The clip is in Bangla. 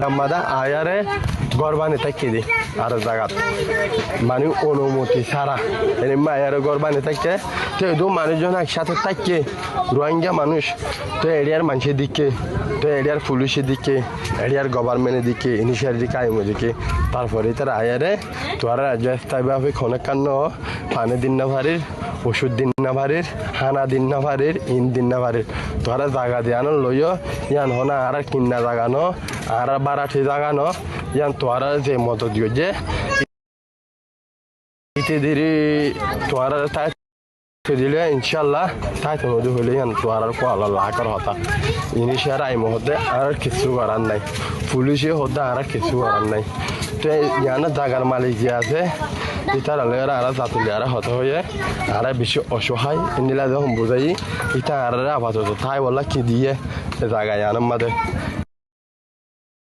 আমাদা আয়ারে গরবানি থাকি দি আর জায়গা মানে অনুমতি ছাড়া এনে আয়ারে গরবানি থাকে তো দু মানুষজন একসাথে থাকে রোহিঙ্গা মানুষ তো এরিয়ার মানুষের দিকে তো এরিয়ার পুলিশের দিকে এরিয়ার গভর্নমেন্টের দিকে ইনিশিয়ার দিকে আইমের দিকে তারপরে তার আয়ারে তোরা রাজ্য স্থায়ীভাবে খনকান্ন পানি দিন না ভারির ওষুধ দিন না ভারির হানা দিন না ভারির ইন দিন না ভারির তোরা জায়গা দিয়ানো লইও ইয়ান হনা আর কিন্না জাগানো আর বারাঠি জাগানো ইয়ান তোরা যে মতো দিও যে ইতে ধীরে তোরা তাই দিলে ইনশাল্লাহ তাই তো নদী হলে ইয়ান তোরা কোয়ালা লাকার হতা ইনিশিয়ার আই মহতে আর কিছু করার নাই পুলিশে হতে আর কিছু করার নাই তো ইয়ানা জাগার মালিক যে আছে ইতার আলের আর জাতুলি আর হতে হয়ে আর বেশি অসহায় ইন্দিলা যখন বোঝাই ইতা আর আপাতত তাই বললা কি দিয়ে জায়গায় আনার মাঝে